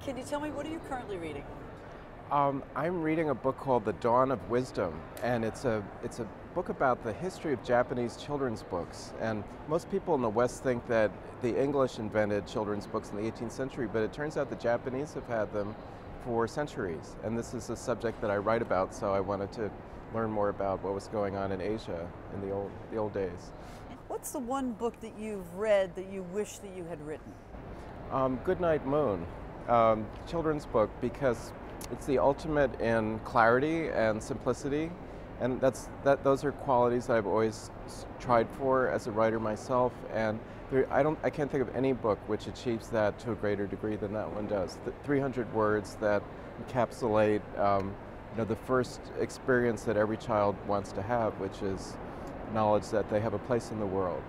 Can you tell me, what are you currently reading? I'm reading a book called The Dawn of Wisdom, and it's a book about the history of Japanese children's books. And most people in the West think that the English invented children's books in the 18th century, but it turns out the Japanese have had them for centuries. And this is a subject that I write about, so I wanted to learn more about what was going on in Asia in the old days. What's the one book that you've read that you wish that you had written? Goodnight Moon, children's book, because it's the ultimate in clarity and simplicity, and those are qualities that I've always tried for as a writer myself. And I can't think of any book which achieves that to a greater degree than that one does. The 300 words that encapsulate the first experience that every child wants to have, which is knowledge that they have a place in the world.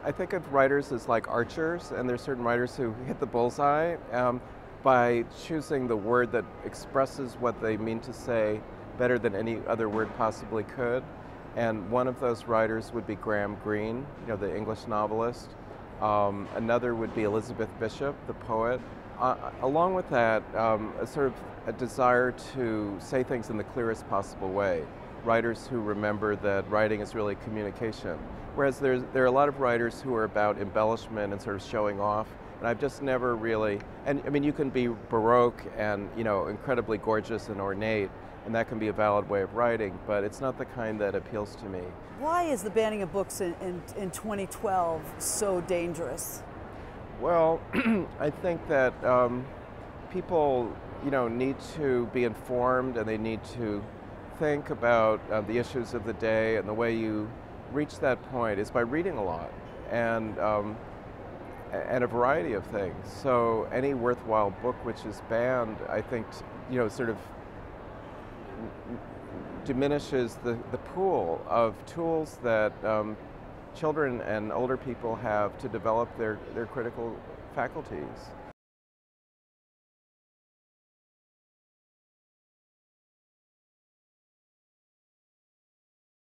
I think of writers as like archers, and there's certain writers who hit the bullseye by choosing the word that expresses what they mean to say better than any other word possibly could. And one of those writers would be Graham Greene, the English novelist. Another would be Elizabeth Bishop, the poet. Along with that, a sort of a desire to say things in the clearest possible way. Writers who remember that writing is really communication. Whereas there are a lot of writers who are about embellishment and sort of showing off. And I've just never really, and I mean, you can be Baroque and, incredibly gorgeous and ornate, and that can be a valid way of writing, but it's not the kind that appeals to me. Why is the banning of books in 2012 so dangerous? Well, I think that people, need to be informed, and they need to think about the issues of the day, and the way you reach that point is by reading a lot and a variety of things. So any worthwhile book which is banned, I think, sort of diminishes the pool of tools that children and older people have to develop their critical faculties.